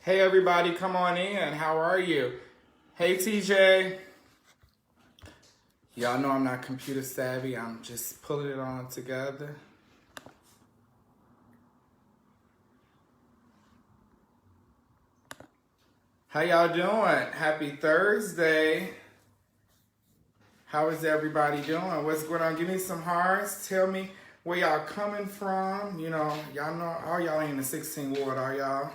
Hey everybody, come on in. How are you? Hey TJ. Y'all know I'm not computer savvy. I'm just pulling it all together. How y'all doing? Happy Thursday. How is everybody doing? What's going on? Give me some hearts. Tell me where y'all coming from. Y'all know all y'all ain't in the 16th ward, are y'all?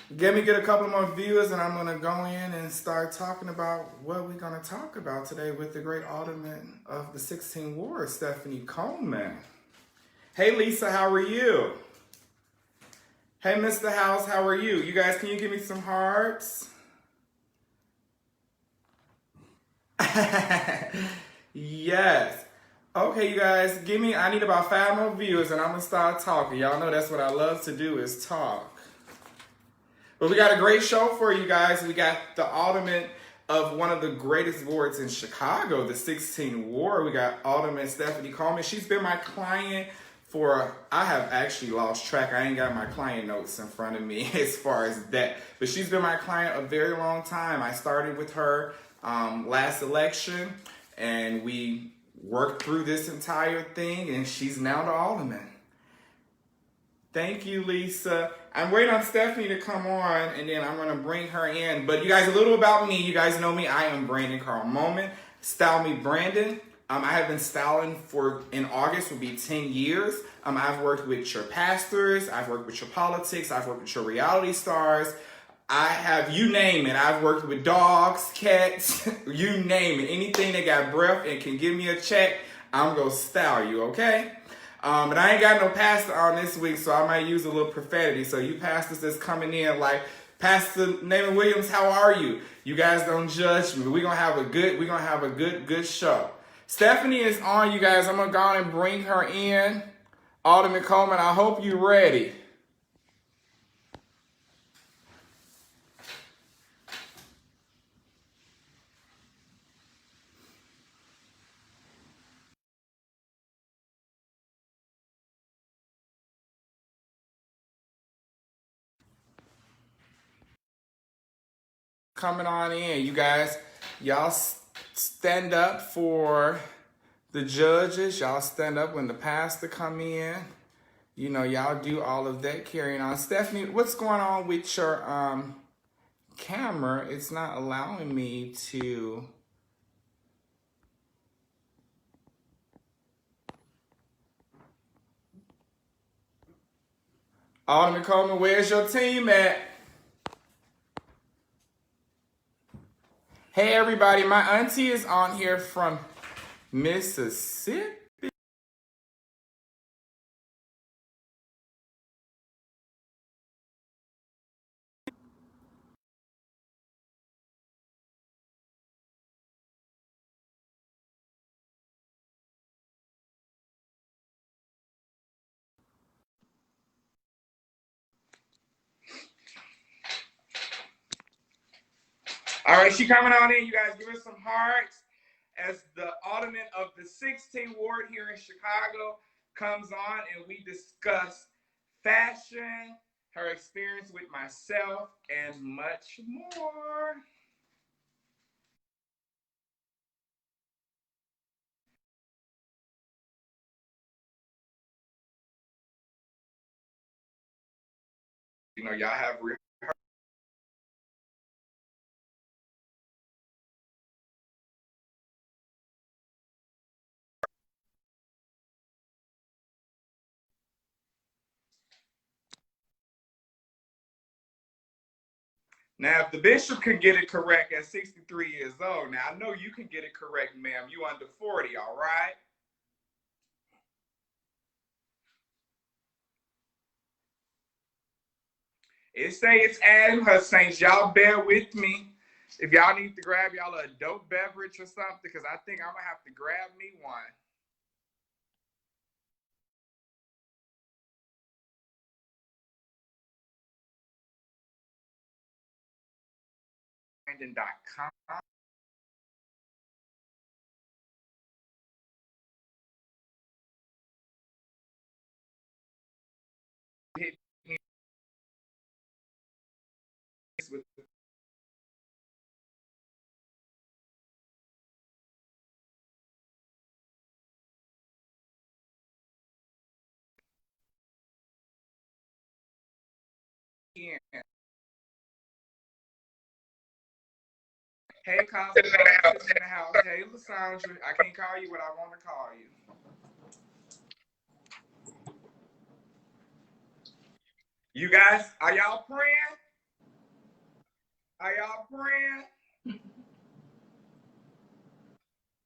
Let me get a couple more viewers and I'm going to go in and start talking about what we're going to talk about today with the great alderman of the 16th ward, Stephanie Coleman. Hey Lisa, how are you? Hey Mr. House, how are you? You guys, can you give me some hearts? Yes. Okay, you guys, I need about 5 more viewers and I'm going to start talking. Y'all know that's what I love to do is talk. But we got a great show for you guys. We got the alderman of one of the greatest wards in Chicago, the 16th ward. We got Alderman Stephanie Coleman. She's been my client I have actually lost track. I ain't got my client notes in front of me as far as that. But she's been my client a very long time. I started with her last election, and we worked through this entire thing, and she's now the alderman. Thank you, Lisa. I'm waiting on Stephanie to come on, and then I'm going to bring her in. But you guys, a little about me. You guys know me. I am Brandon Carl Moment. Style me, Brandon. I have been styling in August will be 10 years. I've worked with your pastors. I've worked with your politics. I've worked with your reality stars. You name it. I've worked with dogs, cats, you name it. Anything that got breath and can give me a check, I'm going to style you, okay? But I ain't got no pastor on this week, so I might use a little profanity. So you pastors that's coming in like, Pastor Naaman Williams, how are you? You guys don't judge me. We're gonna have a good show. Stephanie is on, you guys. I'm gonna go on and bring her in. Alderman Coleman, I hope you're ready. Coming on in, you guys. Y'all stand up for the judges. Y'all stand up when the pastor come in. Y'all do all of that carrying on. Stephanie, what's going on with your camera? It's not allowing me to. Alderman Coleman, where's your team at? Hey everybody, my auntie is on here from Mississippi. All right, she coming on in. You guys give her some hearts as the alderman of the 16th ward here in Chicago comes on and we discuss fashion, her experience with myself, and much more. Y'all have Now, if the bishop can get it correct at 63 years old, now I know you can get it correct, ma'am. You under 40, all right? It say it's adding her saints. Y'all bear with me. If y'all need to grab y'all a dope beverage or something, because I think I'm going to have to grab me one. Brandon.com. Hit in. Hey, Cosmetics in the house. Hey, Lysandra. I can't call you what I want to call you. You guys, are y'all praying? Are y'all praying?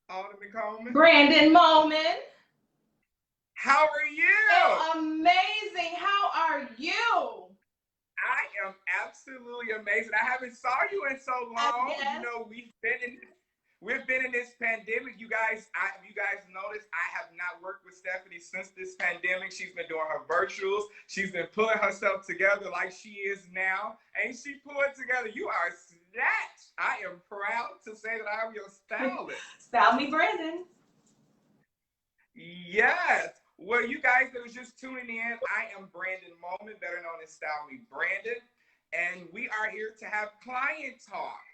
Alderman Coleman. Brandon Moman. How are you? Amazing. How are you? I am absolutely amazing. I haven't saw you in so long. Yes. You know, we've been in this pandemic. You guys noticed I have not worked with Stephanie since this pandemic. She's been doing her virtuals. She's been pulling herself together like she is now. Ain't she pulling together? You are snatched. I am proud to say that I'm your stylist. Style me, Brandon. Yes. Well, you guys that was just tuning in, I am Brandon Moman, better known as Style Me Brandon, and we are here to have client talk.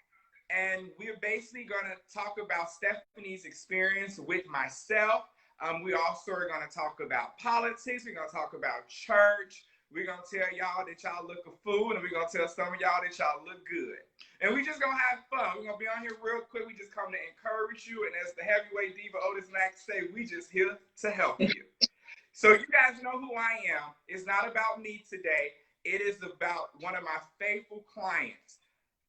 And we're basically going to talk about Stephanie's experience with myself. We also are going to talk about politics. We're going to talk about church. We're going to tell y'all that y'all look a fool, and we're going to tell some of y'all that y'all look good. And we just going to have fun. We're going to be on here real quick. We just come to encourage you. And as the heavyweight diva Otis Max say, we just here to help you. So you guys know who I am. It's not about me today. It is about one of my faithful clients,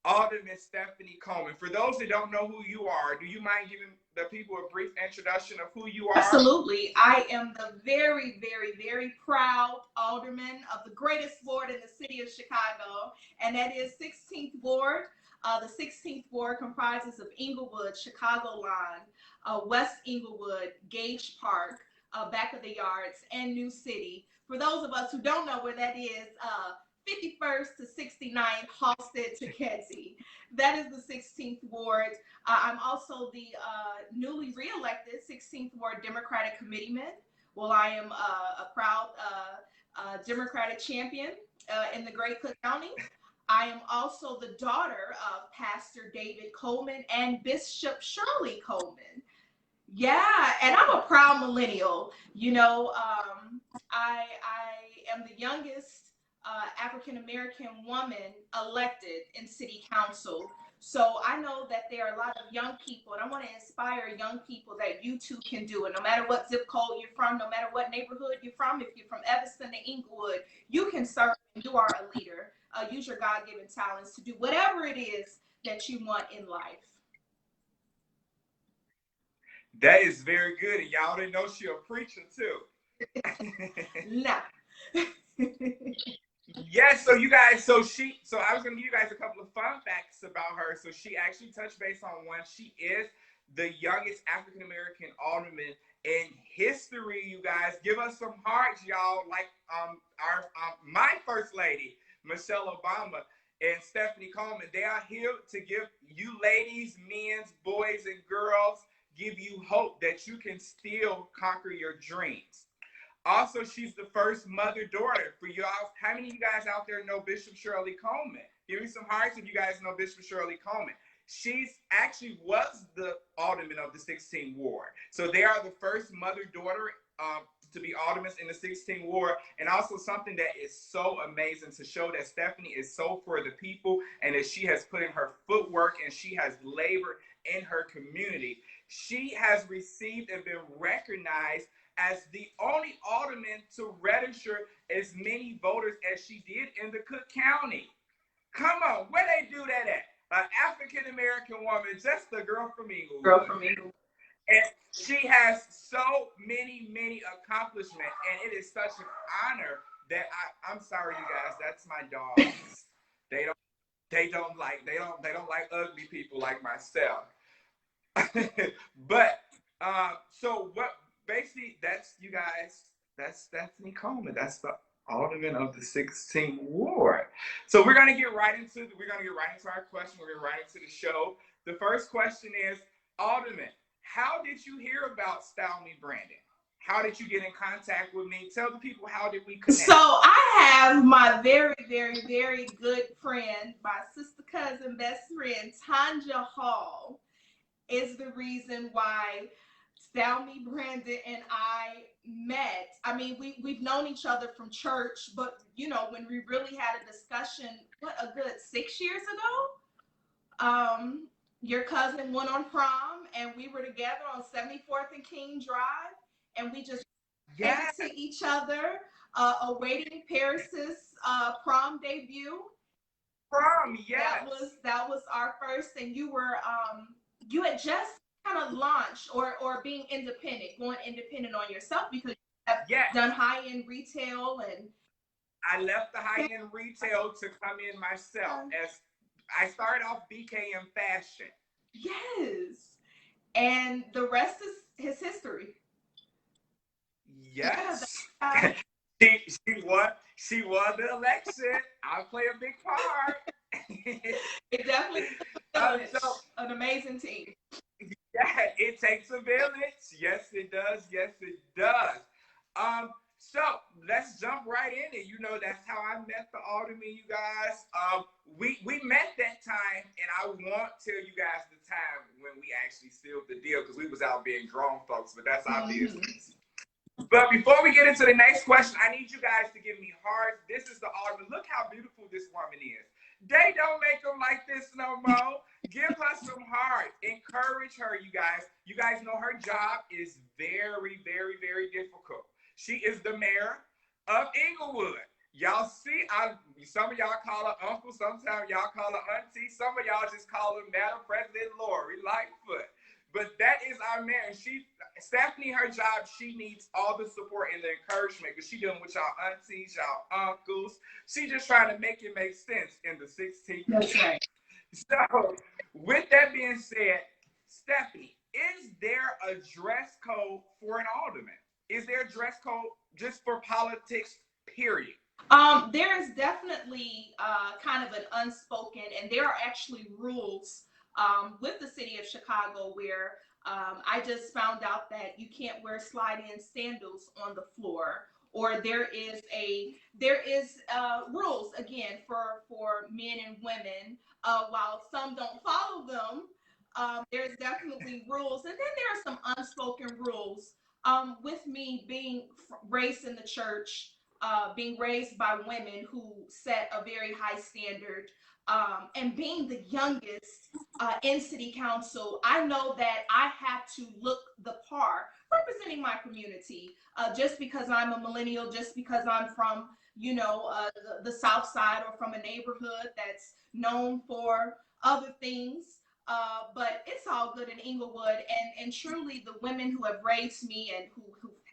Alderman Stephanie Coleman. For those that don't know who you are, do you mind giving the people a brief introduction of who you are? Absolutely. I am the very, very, very proud alderman of the greatest ward in the city of Chicago, and that is 16th Ward. The 16th Ward comprises of Inglewood, Chicagoland, West Inglewood, Gage Park, back of the yards, and New City. For those of us who don't know where that is, 51st to 69th, Halsted to Kedzie. That is the 16th Ward. I'm also the newly re-elected 16th Ward Democratic Committeeman. Well, I am a proud Democratic champion in the Great Cook County. I am also the daughter of Pastor David Coleman and Bishop Shirley Coleman. Yeah, and I'm a proud millennial. You know, I am the youngest African-American woman elected in city council. So I know that there are a lot of young people, and I want to inspire young people that you too can do it. No matter what zip code you're from, no matter what neighborhood you're from, if you're from Evanston to Inglewood, you can serve and you are a leader. Use your God-given talents to do whatever it is that you want in life. That is very good, and y'all didn't know she a preacher too. No. Yes, so you guys, so I was gonna give you guys a couple of fun facts about her. So she actually touched base on one. She is the youngest African American alderman in history. You guys, give us some hearts, y'all. Like my first lady, Michelle Obama, and Stephanie Coleman. They are here to give you ladies, men, boys, and girls, give you hope that you can still conquer your dreams. Also, she's the first mother-daughter for y'all. How many of you guys out there know Bishop Shirley Coleman? Give me some hearts if you guys know Bishop Shirley Coleman. She's actually was the alderman of the 16th Ward. So they are the first mother-daughter to be aldermen in the 16th Ward. And also something that is so amazing to show that Stephanie is so for the people and that she has put in her footwork and she has labored in her community. She has received and been recognized as the only alderman to register as many voters as she did in the Cook County. Come on, where they do that at? An African-American woman, just a girl from Inglewood. Girl from Inglewood. And she has so many, many accomplishments, and it is such an honor that I'm sorry, you guys, that's my dogs. They don't like ugly people like myself. But so what? Basically, that's you guys. That's Stephanie Coleman. That's the alderman of the 16th Ward. So we're gonna get right into our question. We're gonna get right into the show. The first question is, Alderman, how did you hear about Style Me Brandon? How did you get in contact with me? Tell the people, how did we connect? So I have my very, very, very good friend, my sister, cousin, best friend, Tanja Hall, is the reason why Salmi, Brandon, and I met. I mean, we've known each other from church, but when we really had a discussion, what, a good 6 years ago, your cousin went on prom, and we were together on 74th and King Drive, and we just Yes. to each other, awaiting Paris's prom debut. Prom, yes. That was our first, and you had just kind of launched or being independent, going independent on yourself, because you have done high-end retail. And I left the high-end retail to come in myself. As I started off BKM Fashion. Yes. And the rest is his history. Yes. She won the election. I play a big part. It definitely is an amazing team. Yeah, it takes a village. Yes, it does. Yes, it does. So let's jump right in it. That's how I met the Alderman, you guys. We met that time, and I won't tell you guys the time when we actually sealed the deal, because we was out being grown folks, but that's our business. But before we get into the next question, I need you guys to give me hearts. This is the Alderman. Look how beautiful this woman is. They don't make them like this no more. Give her some heart. Encourage her, you guys. You guys know her job is very, very, very difficult. She is the mayor of Inglewood. Y'all see, some of y'all call her uncle. Sometimes y'all call her auntie. Some of y'all just call her Madam President Lori Lightfoot. But that is our mayor. Stephanie, her job, she needs all the support and the encouragement, because she's dealing with y'all aunties, y'all uncles. She's just trying to make it make sense in the 16th. That's right. So, with that being said, Stephanie, is there a dress code for an alderman? Is there a dress code just for politics, period? There is definitely kind of an unspoken, and there are actually rules with the city of Chicago where I just found out that you can't wear slide-in sandals on the floor, or there is rules again for men and women. While some don't follow them, there's definitely rules, and then there are some unspoken rules. With me being raised in the church, being raised by women who set a very high standard, and being the youngest in city council, I know that I have to look the part representing my community. Just because I'm a millennial, just because I'm from the South Side, or from a neighborhood that's known for other things. But it's all good in Inglewood, and truly the women who have raised me and who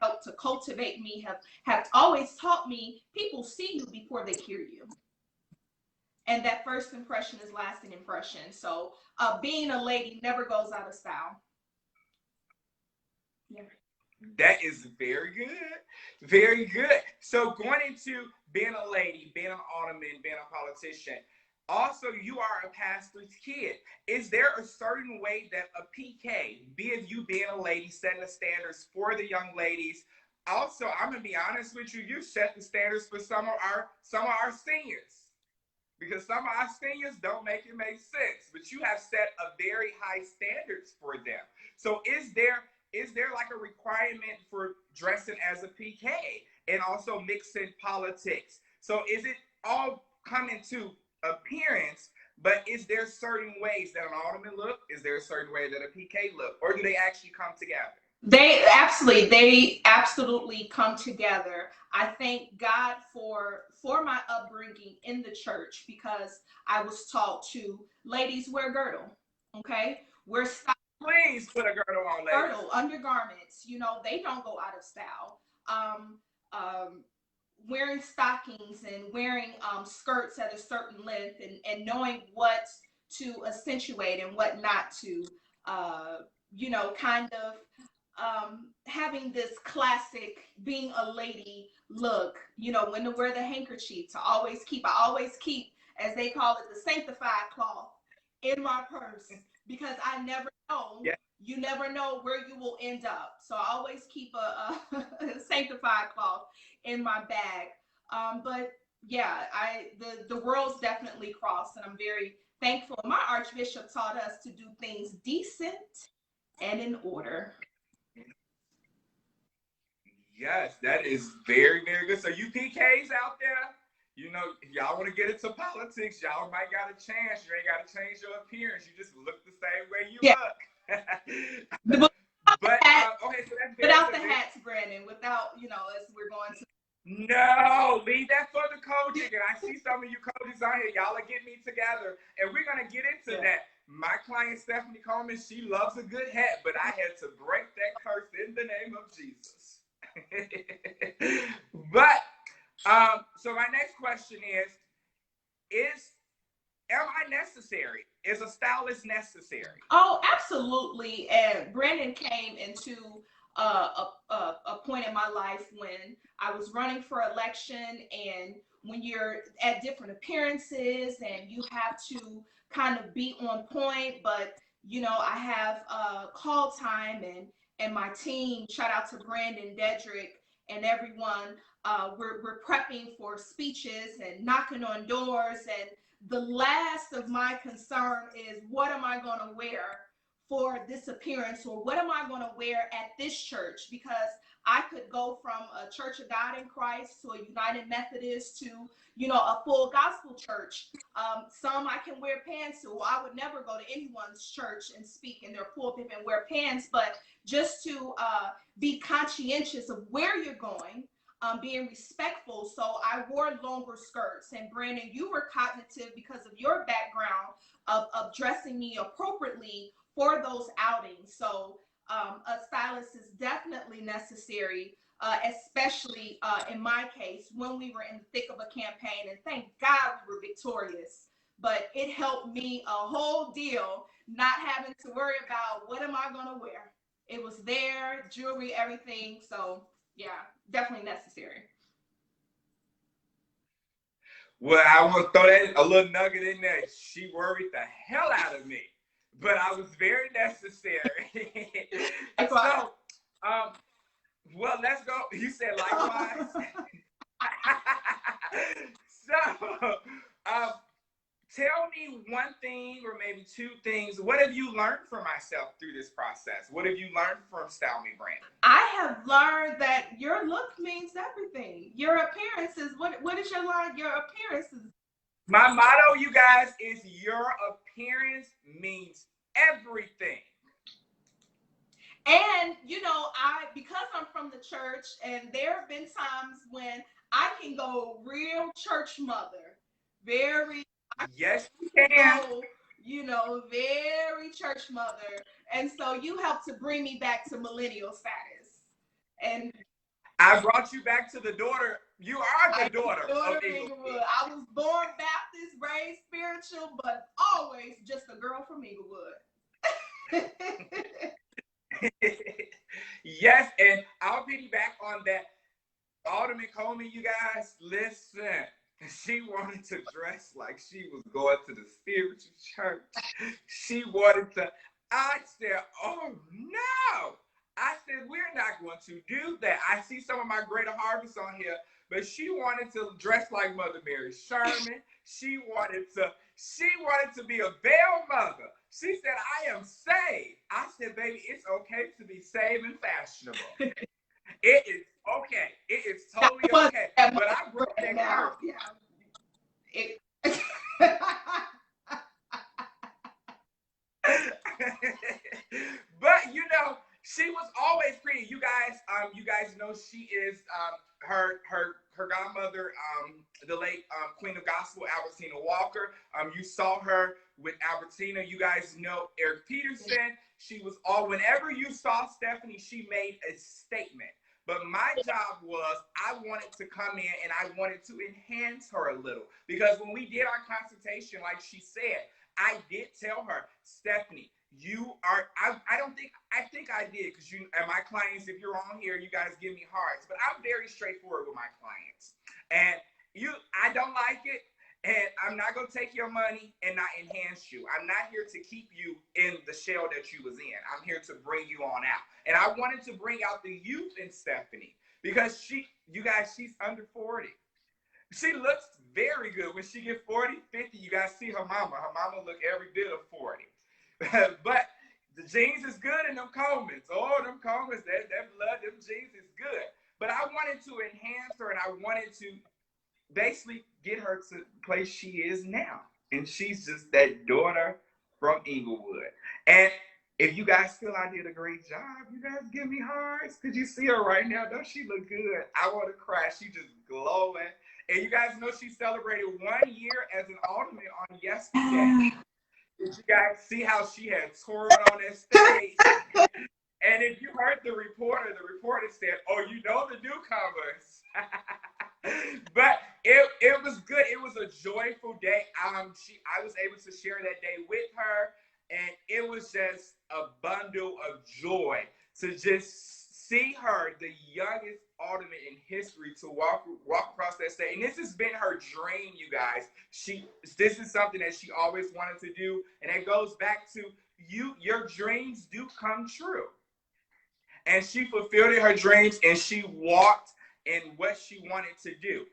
helped to cultivate me have always taught me, people see you before they hear you. And that first impression is lasting impression. So being a lady never goes out of style. Yeah. That is very good. Very good. So going into being a lady, being an alderman, being a politician, also you are a pastor's kid. Is there a certain way that a PK, be it you being a lady, setting the standards for the young ladies? Also, I'm gonna be honest with you, you set the standards for some of our seniors. Because some of our seniors don't make it make sense, but you have set a very high standards for them. So is there like a requirement for dressing as a PK and also mixing politics? So is it all coming to appearance, but is there certain ways that an alderman look? Is there a certain way that a PK look? Or do they actually come together? They absolutely come together. I thank God for my upbringing in the church, because I was taught to, ladies, wear girdle, okay? Wear style. Please put a girdle on, ladies. Girdle, undergarments, they don't go out of style. Wearing stockings and wearing skirts at a certain length, and knowing what to accentuate and what not to, kind of having this classic being a lady look, when to wear the handkerchief, I always keep, as they call it, the sanctified cloth in my purse, because I never know. Yeah. You never know where you will end up. So I always keep a sanctified cloth in my bag. But yeah, the worlds definitely cross, and I'm very thankful. My Archbishop taught us to do things decent and in order. Yes, that is very, very good. So you PKs out there, you know, if y'all want to get into politics, y'all might got a chance. You ain't got to change your appearance. You just look the same way you Yeah. look. But okay, so that's very without good. The hats, Brandon. Without, as we're going to. No, leave that for the coaching. And I see some of you coaches on here. Y'all are getting me together, and we're gonna get into that. My client Stephanie Coleman, she loves a good hat, but I had to break that curse in the name of Jesus. But so my next question is am I necessary? Is a stylist necessary? Oh, absolutely. And Brandon came into a point in my life when I was running for election, and when you're at different appearances and you have to kind of be on point, but I have call time, and my team, shout out to Brandon, Dedrick, and everyone. We're prepping for speeches and knocking on doors, and the last of my concern is, what am I going to wear for this appearance, or what am I going to wear at this church? Because I could go from a Church of God in Christ to a United Methodist to, a full gospel church. Some I can wear pants to. I would never go to anyone's church and speak in their pulpit and wear pants, but just to be conscientious of where you're going, being respectful. So I wore longer skirts. And Brandon, you were cognitive because of your background of dressing me appropriately for those outings. So a stylist is definitely necessary, especially in my case when we were in the thick of a campaign. And thank God we were victorious. But it helped me a whole deal not having to worry about what am I going to wear. It was there, jewelry, everything. So yeah, definitely necessary. Well, I want to throw that a little nugget in there. She worried the hell out of me, but I was very necessary. So, well, let's go. You said likewise. So, tell me one thing or maybe two things. What have you learned for myself through this process? What have you learned from Style Me Brandon? I have learned that your look means everything. Your appearance is what is your line? Your appearance is. My motto, you guys, is your appearance means everything. And because I'm from the church, and there have been times when I can go real church mother, very. Yes, you can. Very church mother. And so you helped to bring me back to millennial status. And I brought you back to the daughter. You are the daughter of Inglewood. I was born Baptist, raised spiritual, but always just a girl from Inglewood. Yes, and I'll piggyback on that. Alderman Coleman, you guys, listen. She wanted to dress like she was going to the spiritual church. She wanted to. I said, oh no. I said, we're not going to do that. I see some of my Greater Harvest on here, but she wanted to dress like Mother Mary Sherman. She wanted to be a veil mother. She said, I am saved. I said, baby, it's okay to be saved and fashionable. It is okay. It is totally okay. But I broke that curse. But she was always pretty. You guys know she is her godmother, the late Queen of Gospel, Albertina Walker. You saw her with Albertina. You guys know Eric Peterson. She was whenever you saw Stephanie, she made a statement. But my job was I wanted to come in and I wanted to enhance her a little. Because when we did our consultation, like she said, I did tell her, Stephanie, I think I did, because and my clients, if you're on here, you guys give me hearts, but I'm very straightforward with my clients. And I don't like it, and I'm not going to take your money and not enhance you. I'm not here to keep you in the shell that you was in. I'm here to bring you on out. And I wanted to bring out the youth in Stephanie, because you guys, she's under 40. She looks very good. When she get 40, 50, you guys see her mama. Her mama look every bit of 40. But the jeans is good in them Colemans. Oh, them Colemans, that blood, them jeans is good. But I wanted to enhance her, and I wanted to basically get her to the place she is now. And she's just that daughter from Inglewood. And if you guys feel I did a great job, you guys give me hearts. Could you see her right now? Don't she look good? I want to cry. She just glowing. And you guys know she celebrated 1 year as an alderman on yesterday. Did you guys see how she had toured on that stage? And if you heard the reporter said, "Oh, you know the newcomers." But it was good. It was a joyful day. I was able to share that day with her, and it was just a bundle of joy to just see her, the youngest alderman in history, to walk across that stage. And this has been her dream, you guys. This is something that she always wanted to do, and it goes back to your dreams do come true. And she fulfilled her dreams, and she walked in what she wanted to do.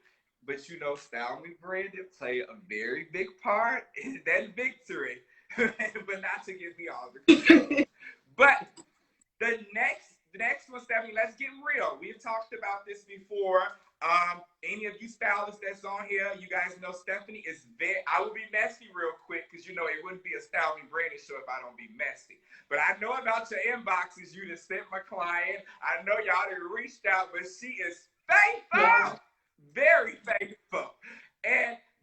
But you know, Style Me Brandon played a very big part in that victory. But not to give me all the credit. But the next one, Stephanie, let's get real. We've talked about this before. Any of you stylists that's on here, you guys know Stephanie is I will be messy real quick, because you know it wouldn't be a Style Me Brandon show if I don't be messy. But I know about your inboxes. You just sent my client. I know y'all done reached out, but she is faithful. Yeah. Very faithful.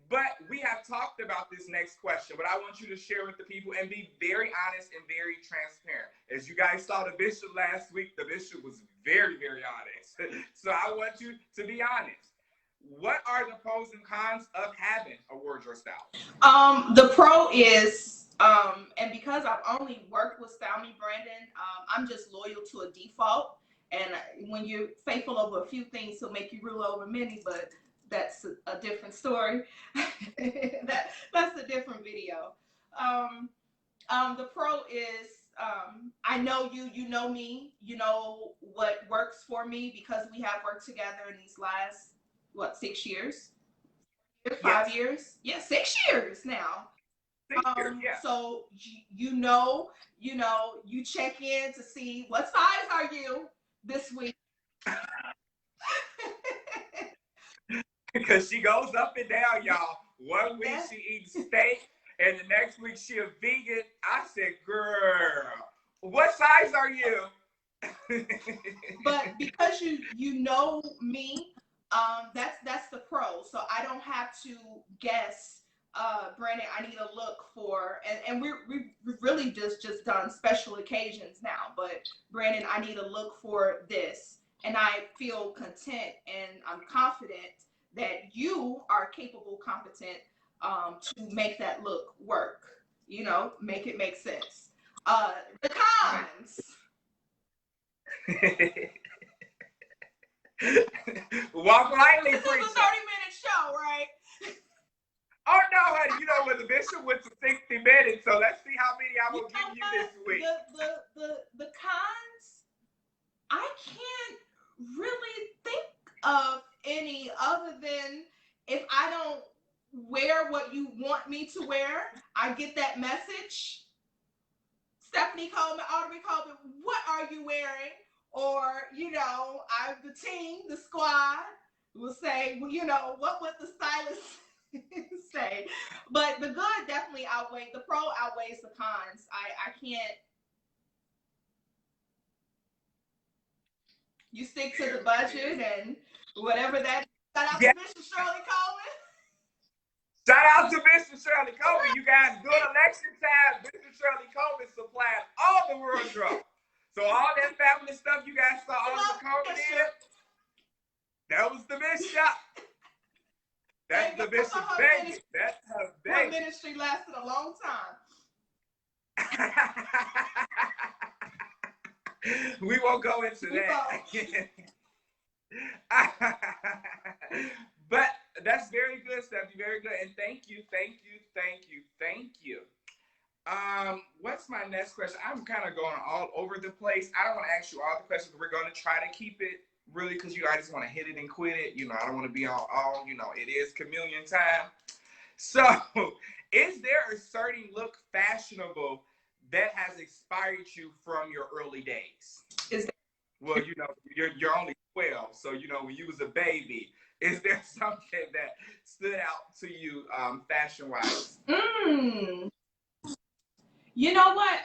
But we have talked about this next question, but I want you to share with the people and be very honest and very transparent. As you guys saw the bishop last week, the bishop was very, very honest. So I want you to be honest. What are the pros and cons of having a wardrobe style? The pro is, and because I've only worked with Style Me Brandon, I'm just loyal to a default. And when you're faithful over a few things, he'll make you rule over many, but that's a different story. That's a different video. The pro is, I know you, you know me, you know what works for me, because we have worked together in these last, 6 years? 5 years? Yeah, 6 years now. 6 years, yeah. So you check in to see what size are you this week. Because she goes up and down, y'all. 1 week she eats steak, and the next week she a vegan. I said, girl, what size are you? But because you know me, that's the pro. So I don't have to guess, Brandon, I need a look for, and we've really just done special occasions now, but Brandon, I need a look for this. And I feel content, and I'm confident that you are capable, competent, to make that look work, make it make sense. The cons. Walk lightly, this is a 30-minute show, right? Oh no, honey, when the bishop went to 60 minutes, so let's see how many I will give you this week. The cons, I can't really think of any other than, if I don't wear what you want me to wear, I get that message. Stephanie Coleman, Alderman Coleman, what are you wearing? Or, the team, the squad will say, well, what would the stylist say? But the good definitely the pro outweighs the cons. I can't. You stick to the budget and whatever that. Shout out to Bishop Shirley Coleman. Shout out to Bishop Shirley Coleman. You guys, during election time, Bishop Shirley Coleman supplied all the wardrobe. So all that family stuff you guys saw Alderman Coleman in, that was the bishop. That's the bishop's baby. That's her baby. Her ministry lasted a long time. We won't go into that. But that's very good, Stephanie. Very good. And thank you. What's my next question? I'm kind of going all over the place. I don't want to ask you all the questions. We're going to try to keep it really, because I just want to hit it and quit it. I don't want to be on all, it is communion time. So is there a certain look fashionable that has inspired you from your early days? Well, you're only well. So, you know, when you was a baby, is there something that stood out to you fashion-wise? You know what?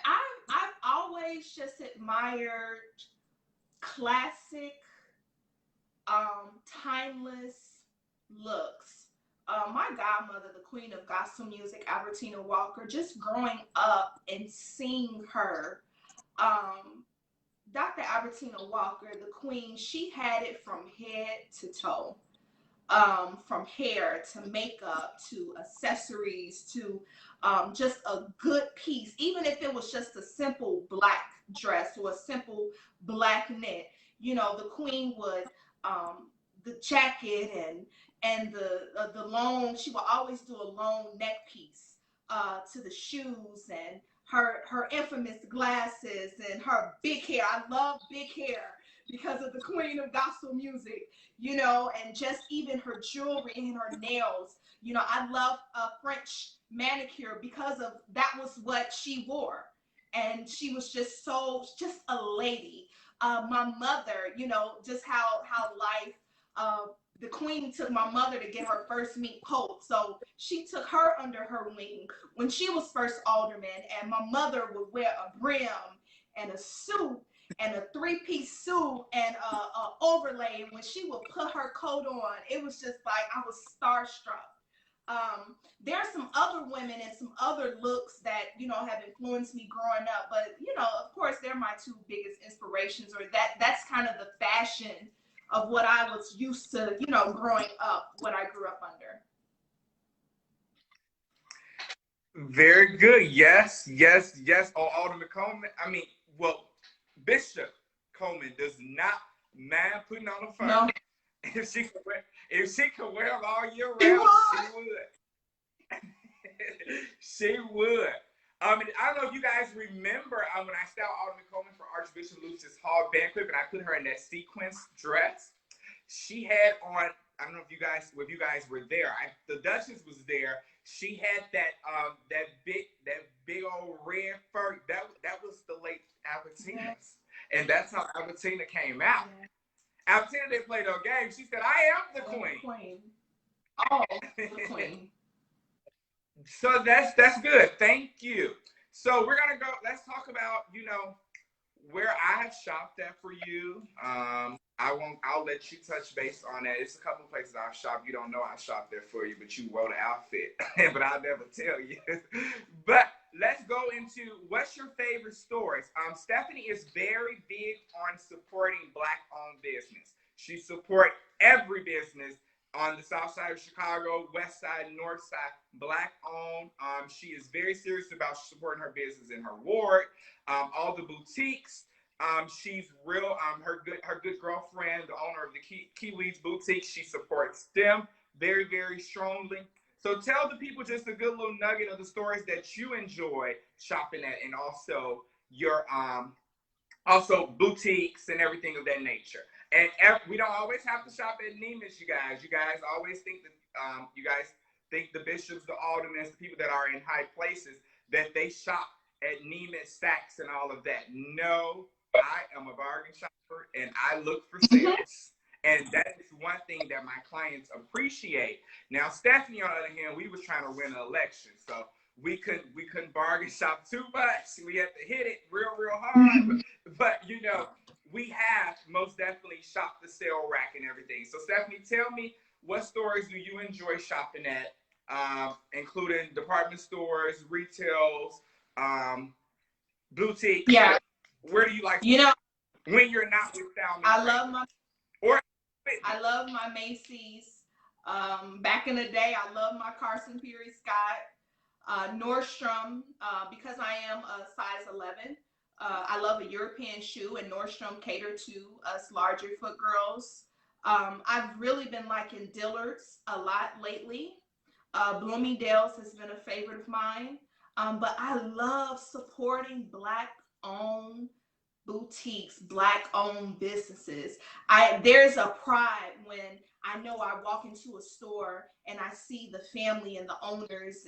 I've always just admired classic, timeless looks. My godmother, the queen of gospel music, Albertina Walker, just growing up and seeing her, Dr. Albertina Walker, the queen, she had it from head to toe. From hair to makeup to accessories to just a good piece, even if it was just a simple black dress or a simple black knit. You know, the queen would the jacket and the long. She would always do a long neck piece to the shoes and her infamous glasses and her big hair. I love big hair because of the queen of gospel music, you know, and just even her jewelry and her nails. You know, I love French manicure because of that was what she wore. And she was just just a lady. My mother, you know, just how life, the queen took my mother to get her first meat pope. So she took her under her wing when she was first alderman, and my mother would wear a brim and a suit and a three-piece suit and a overlay. And when she would put her coat on, it was just like I was starstruck. There are some other women and some other looks that, you know, have influenced me growing up. But, you know, of course, they're my two biggest inspirations, or that's kind of the fashion of what I was used to, you know, growing up, what I grew up under. Very good. Yes, yes, yes. Oh, Alderman Coleman. I mean, well, Bishop Coleman does not mind putting on a fur. No. If she could wear them all year round, she would. She would. I don't know if you guys remember when I styled Alderman Coleman for Archbishop Lucius Hall banquet, and I put her in that sequence dress. She had on, I don't know if you guys were there. The Duchess was there. She had that big old red fur. That was the late Albertina's, and that's how Albertina came out. Yeah. Albertina didn't play no games. She said, "I am the queen." Queen. Oh, the queen. So that's good. Thank you. So we're gonna go. Let's talk about, you know, where I have shopped at for you. I'll let you touch base on that. It's a couple of places I've shopped. You don't know I shopped there for you, but you wore the outfit. But I'll never tell you. But let's go into what's your favorite stores. Stephanie is very big on supporting Black-owned business. She supports every business on the south side of Chicago, west side, north side, Black-owned. She is very serious about supporting her business in her ward. All the boutiques. She's real. Her good girlfriend, the owner of the Kiwis Boutique, she supports them very, very strongly. So tell the people just a good little nugget of the stores that you enjoy shopping at, and also your also boutiques and everything of that nature. And we don't always have to shop at Neiman's, you guys. You guys always think that the bishops, the aldermen, the people that are in high places, that they shop at Neiman's, Saks, and all of that. No, I am a bargain shopper, and I look for sales. And that is one thing that my clients appreciate. Now, Stephanie, on the other hand, we was trying to win an election, so we couldn't bargain shop too much. We had to hit it real hard. But you know, we have most definitely shopped the sale rack and everything. So Stephanie, tell me, what stores do you enjoy shopping at, including department stores, retails, boutiques? Yeah. Where do you like? You know, when you're not with Salmon? I love my Macy's. Back in the day, I love my Carson Peary Scott. Nordstrom, because I am a size 11. I love a European shoe, and Nordstrom cater to us larger foot girls. I've really been liking Dillard's a lot lately. Bloomingdale's has been a favorite of mine. But I love supporting Black-owned boutiques, Black-owned businesses. There's a pride when I know I walk into a store and I see the family and the owners,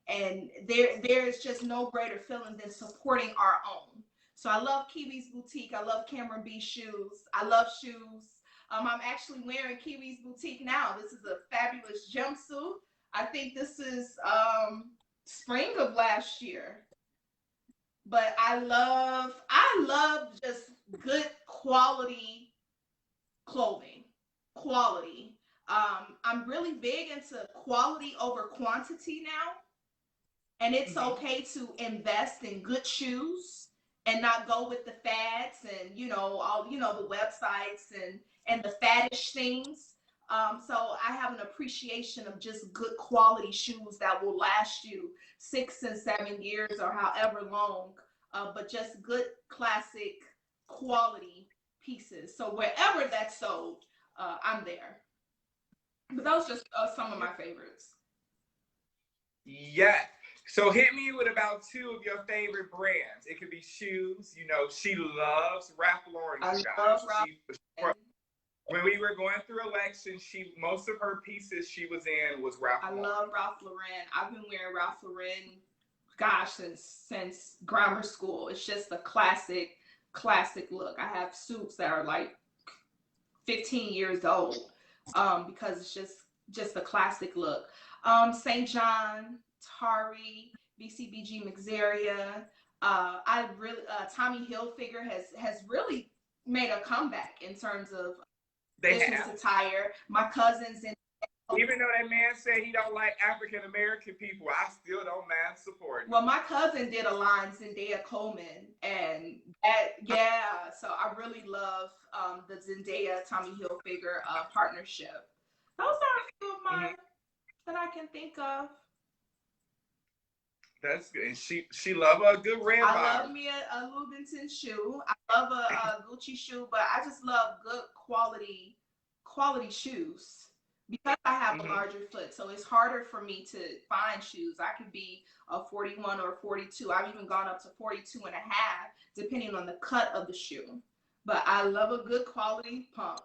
and there's just no greater feeling than supporting our own. So I love Kiwi's Boutique. I love Cameron B shoes. I love shoes. I'm actually wearing Kiwi's Boutique now. This is a fabulous jumpsuit. I think this is spring of last year. But I love just good quality clothing. Quality. I'm really big into quality over quantity now. And it's okay to invest in good shoes and not go with the fads and all the websites and the faddish things. So I have an appreciation of just good quality shoes that will last you 6 and 7 years or however long, but just good classic quality pieces. So wherever that's sold, I'm there. But those are just some of my favorites. Yeah. So hit me with about 2 of your favorite brands. It could be shoes. You know, she loves Ralph Lauren. I love Ralph Lauren. When we were going through elections, most of her pieces she was in was Ralph Lauren. I love Ralph Lauren. I've been wearing Ralph Lauren, gosh, since grammar school. It's just a classic look. I have suits that are like 15 years old because it's just a classic look. St. John, Tari, BCBG Mixeria. Tommy Hilfiger has really made a comeback in terms of business attire. My cousins even though that man said he don't like African American people, I still don't mind supporting. Well, my cousin did a line, Alderman Coleman, and so I really love the Zendaya Tommy Hilfiger partnership. Those are a few of mine that I can think of. That's good. And she love a good red bottom. I love me a Louboutin shoe. I love a Gucci shoe, but I just love good quality shoes. Because I have a larger foot, so it's harder for me to find shoes. I could be a 41 or 42. I've even gone up to 42 and a half, depending on the cut of the shoe. But I love a good quality pump.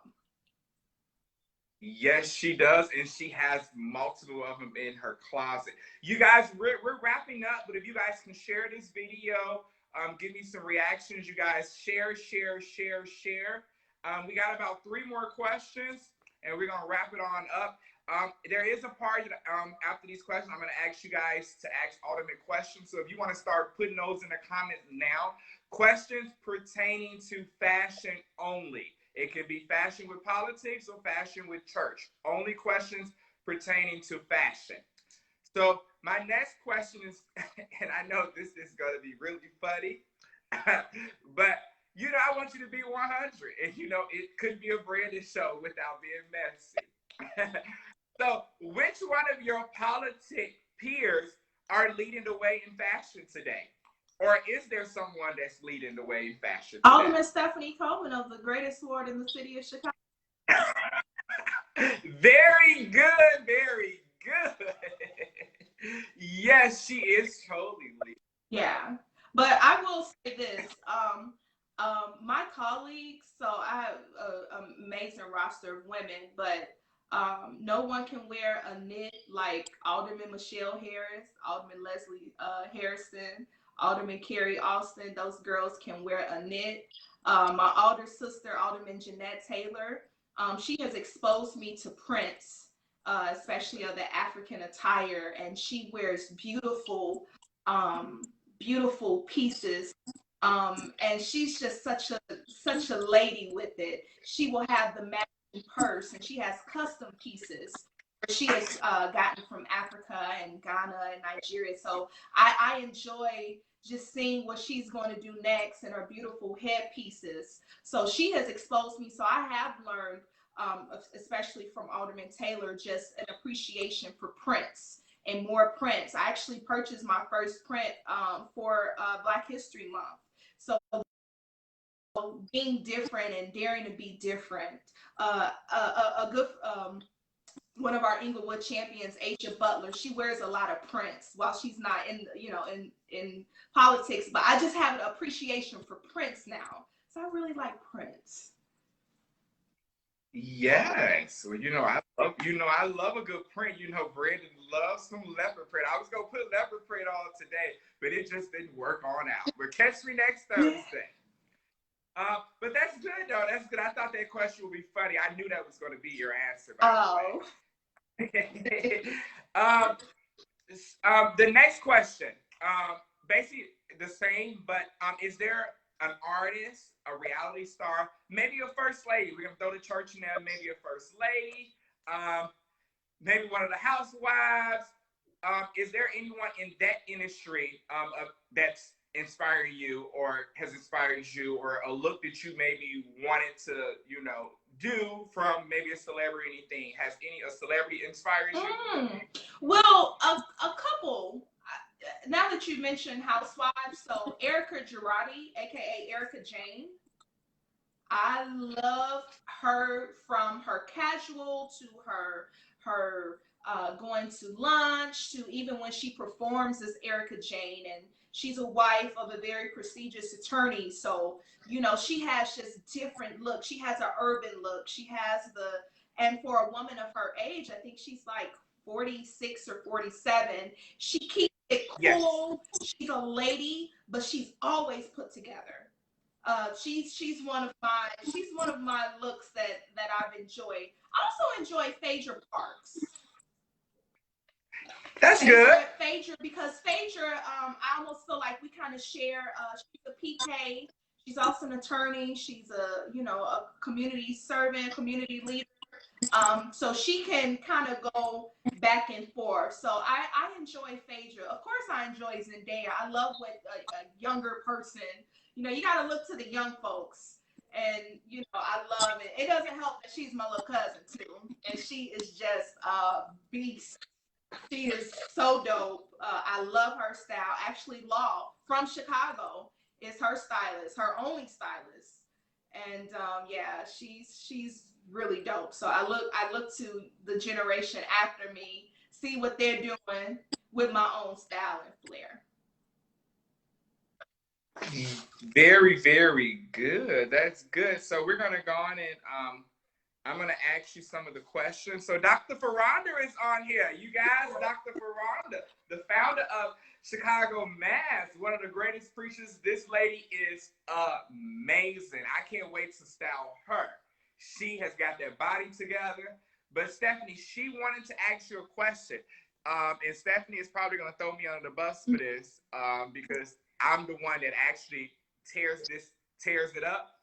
Yes, she does, and she has multiple of them in her closet. You guys, we're wrapping up, but if you guys can share this video, give me some reactions. You guys share. We got about 3 more questions, and we're going to wrap it on up. There is a part that, after these questions, I'm going to ask you guys to ask Alderman questions. So if you want to start putting those in the comments now, questions pertaining to fashion only. It can be fashion with politics or fashion with church. Only questions pertaining to fashion. So my next question is, and I know this is going to be really funny, but I want you to be 100. And it could be a branded show without being messy. So which one of your politic peers are leading the way in fashion today? Or is there someone that's leading the way in fashion today? Alderman Stephanie Coleman of the greatest ward in the city of Chicago. Very good, very good. Yes, she is totally leading. Yeah, but I will say this. My colleagues, so I have an amazing roster of women, but no one can wear a knit like Alderman Michelle Harris, Alderman Leslie Harrison, Alderman Carrie Austin. Those girls can wear a knit. My older sister, Alderman Jeanette Taylor, she has exposed me to prints, especially of the African attire, and she wears beautiful pieces. And she's just such a lady with it. She will have the matching purse, and she has custom pieces she has gotten from Africa and Ghana and Nigeria. So I enjoy just seeing what she's going to do next and her beautiful headpieces. So she has exposed me. So I have learned, especially from Alderman Taylor, just an appreciation for prints and more prints. I actually purchased my first print for Black History Month. So being different and daring to be different. A good one of our Inglewood champions, Aisha Butler, she wears a lot of prints while she's not in politics. But I just have an appreciation for prints now. So I really like prints. Yes. Well, I love a good print. Brandon loves some leopard print. I was gonna put leopard print on today, but it just didn't work on out. But catch me next Thursday. But that's good though. That's good. I thought that question would be funny. I knew that was going to be your answer. By the way. The next question, basically the same, but is there an artist, a reality star, maybe a first lady? We're gonna throw the church in there. Maybe a first lady, maybe one of the housewives. Is there anyone in that industry that's inspiring you, or has inspired you, or a look that you maybe wanted to, do from maybe a celebrity? Anything? Has a celebrity inspired you? Well, a couple. Now that you mentioned housewives, so Erica Girardi, aka Erica Jane, I love her from her casual to her going to lunch to even when she performs as Erica Jane, and she's a wife of a very prestigious attorney. So she has just different looks. She has an urban look. She has and for a woman of her age, I think she's like 46 or 47. She keeps it cool. Yes. She's a lady, but she's always put together. She's one of my looks that I've enjoyed. I also enjoy Phaedra Parks. That's good. Phaedra, because Phaedra, I almost feel like we kind of share. She's a PK. She's also an attorney. She's a community servant, community leader. So she can kind of go back and forth. So I enjoy Phaedra. Of course, I enjoy Zendaya. I love what a younger person. You got to look to the young folks, and I love it. It doesn't help that she's my little cousin too, and she is just a beast. She is so dope. I love her style. Actually, Law from Chicago is her stylist, her only stylist, and yeah, she's really dope. So I look to the generation after me, see what they're doing with my own style and flair. Very, very good. That's good. So we're gonna go on and I'm gonna ask you some of the questions. So Dr. Ferranda is on here. You guys, Dr. Ferranda, the founder of Chicago Mass, one of the greatest preachers. This lady is amazing. I can't wait to style her. She has got that body together. But Stephanie, she wanted to ask you a question. And Stephanie is probably gonna throw me under the bus for this because I'm the one that actually tears it up.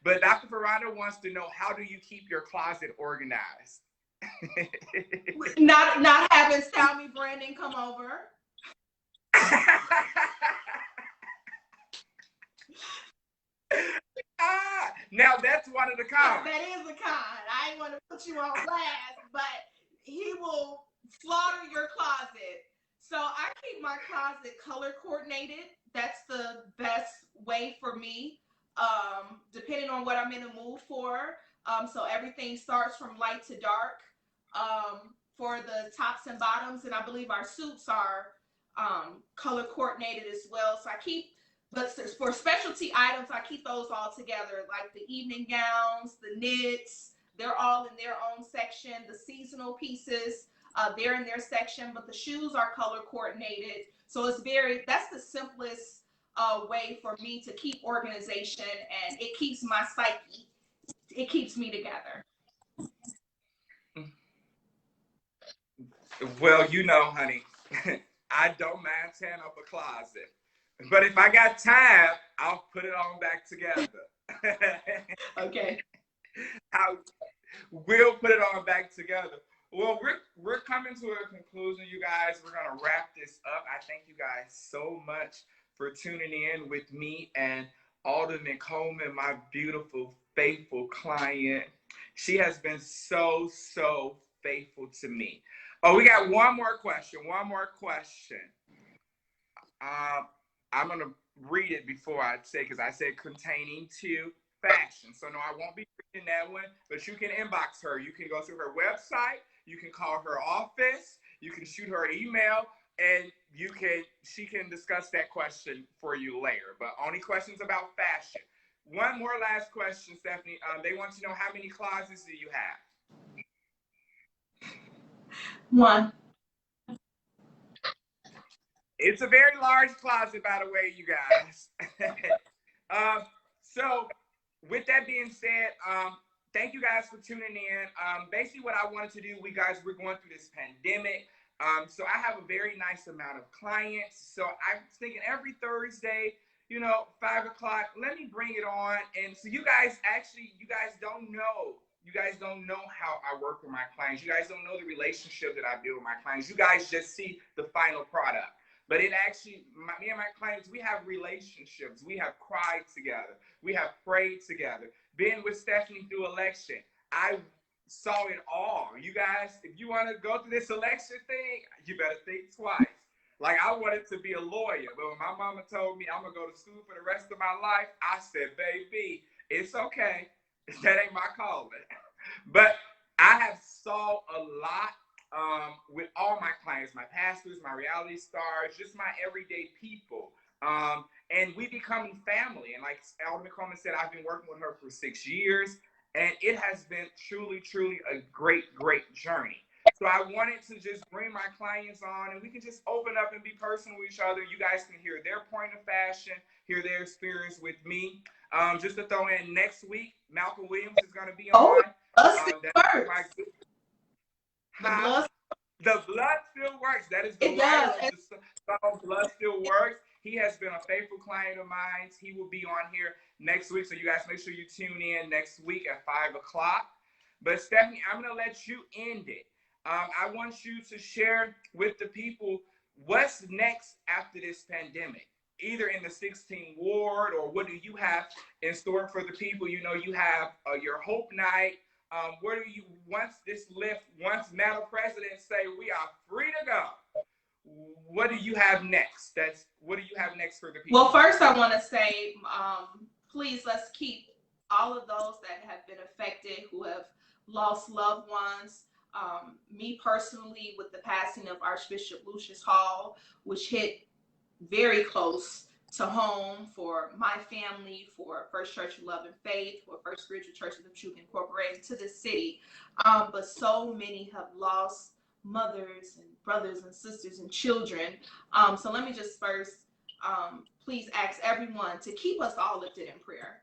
But Dr. Ferranda wants to know, how do you keep your closet organized? not having Style Me Brandon come over. Now that's one of the cons. That is a con. I ain't want to put you on blast, but he will slaughter your closet. So I keep my closet color coordinated. That's the best way for me, depending on what I'm in the mood for. So everything starts from light to dark for the tops and bottoms, and I believe our suits are color coordinated as well. So but for specialty items, I keep those all together, like the evening gowns, the knits. They're all in their own section. The seasonal pieces, they're in their section, but the shoes are color coordinated. So that's the simplest way for me to keep organization, and it keeps my psyche. It keeps me together. Well, honey, I don't mind tearing up a closet. But if I got time, I'll put it on back together. Okay. We'll put it on back together. Well, we're coming to a conclusion, you guys. We're going to wrap this up. I thank you guys so much for tuning in with me and Alderman Coleman, my beautiful, faithful client. She has been so, so faithful to me. Oh, we got one more question. I'm going to read it before I say, because I said containing to fashion. So no, I won't be reading that one, but you can inbox her. You can go to her website. You can call her office. You can shoot her an email, and she can discuss that question for you later. But only questions about fashion. One more last question, Stephanie. They want to know, how many closets do you have? One. It's a very large closet, by the way, you guys. So with that being said, thank you guys for tuning in. Basically, what I wanted to do, we're going through this pandemic. So I have a very nice amount of clients. So I'm thinking every Thursday, 5 o'clock, let me bring it on. And so you guys don't know. You guys don't know how I work with my clients. You guys don't know the relationship that I build with my clients. You guys just see the final product. But it actually, me and my clients, we have relationships. We have cried together. We have prayed together. Been with Stephanie through election. I saw it all. You guys, if you want to go through this election thing, you better think twice. Like, I wanted to be a lawyer, but when my mama told me I'm going to go to school for the rest of my life, I said, baby, it's okay. That ain't my calling. But I have saw a lot with all my clients, my pastors, my reality stars, just my everyday people. And we becoming family. And like Alderman Coleman said, I've been working with her for 6 years, and it has been truly, truly a great, great journey. So I wanted to just bring my clients on, and we can just open up and be personal with each other. You guys can hear their point of fashion, hear their experience with me. Just to throw in, next week, Malcolm Williams is going to be on. The blood still works. That is the writer of the song Blood Still Works. He has been a faithful client of mine. He will be on here next week. So you guys make sure you tune in next week at 5 o'clock. But Stephanie, I'm going to let you end it. I want you to share with the people what's next after this pandemic, either in the 16th ward, or what do you have in store for the people? You have your Hope Night. Where do you, once Madam President say we are free to go, what do you have next? What do you have next for the people? Well, first I want to say, please, let's keep all of those that have been affected, who have lost loved ones. Me personally, with the passing of Archbishop Lucius Hall, which hit very close to home for my family, for First Church of Love and Faith, for First Spiritual Church of the Truth Incorporated, to the city. But so many have lost mothers and brothers and sisters and children. So let me just first please ask everyone to keep us all lifted in prayer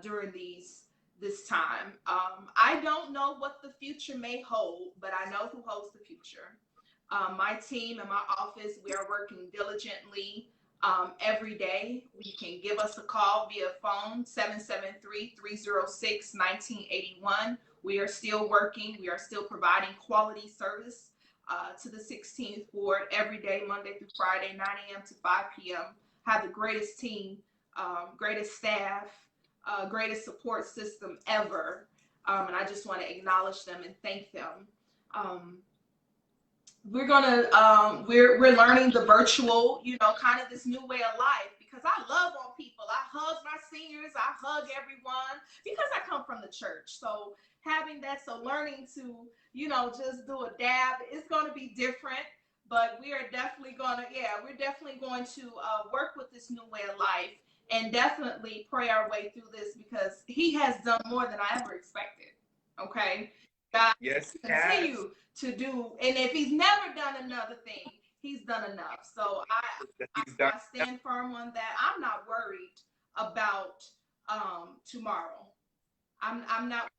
during this time. I don't know what the future may hold, but I know who holds the future. My team and my office, we are working diligently every day. You can give us a call via phone, 773-306-1981. We are still working. We are still providing quality service to the 16th ward every day, Monday through Friday, 9 a.m. to 5 p.m. Have the greatest team, greatest staff, greatest support system ever. And I just want to acknowledge them and thank them. We're learning the virtual, kind of this new way of life, because I love on people. I hug my seniors. I hug everyone because I come from the church. So having that, so learning to, just do a dab, it's going to be different, but we are definitely going to work with this new way of life and definitely pray our way through this, because he has done more than I ever expected. Okay. God, yes, continue to do, and if he's never done another thing, he's done enough. So I stand firm on that. I'm not worried about tomorrow. I'm not,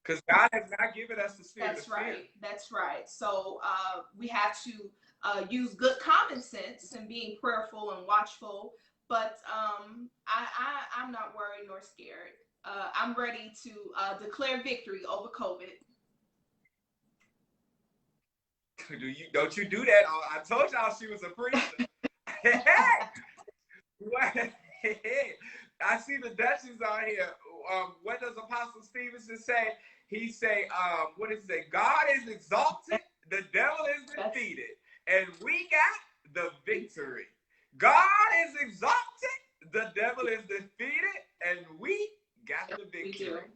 because God has not given us the spirit of fear. That's right. So we have to use good common sense and being prayerful and watchful. But I'm not worried nor scared. I'm ready to declare victory over COVID. Don't you do that? I told y'all she was a preacher. I see the Duchess on here. What does Apostle Stevenson say? He say, what does he say? God is exalted, the devil is defeated, and we got the victory. God is exalted, the devil is defeated, and we got the victory.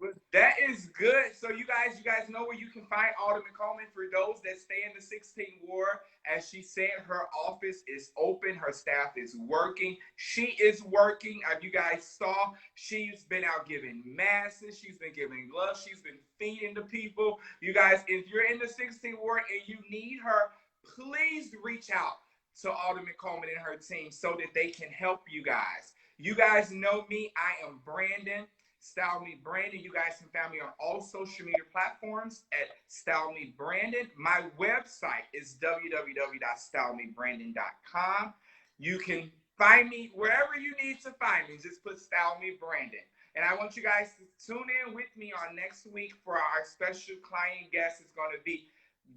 Well, that is good. So you guys know where you can find Alderman Coleman. For those that stay in the 16th ward, as she said, her office is open. Her staff is working. She is working. As you guys saw, she's been out giving masses. She's been giving gloves. She's been feeding the people. You guys, if you're in the 16th ward and you need her, please reach out to Alderman Coleman and her team so that they can help you guys. You guys know me. I am Brandon. Style Me Brandon. You guys can find me on all social media platforms at Style Me Brandon. My website is www.stylemebrandon.com. You can find me wherever you need to find me. Just put Style Me Brandon. And I want you guys to tune in with me on next week for our special client guest. Is going to be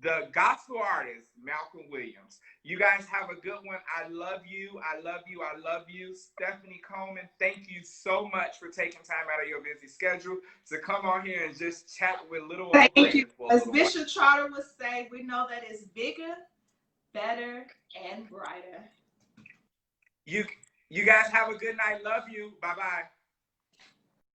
the gospel artist, Malcolm Williams. You guys have a good one. I love you. I love you. I love you. Stephanie Coleman, thank you so much for taking time out of your busy schedule to come on here and just chat with little old Thank Brandon you. for a As little Bishop Charter would say, we know that it's bigger, better, and brighter. You guys have a good night. Love you. Bye-bye.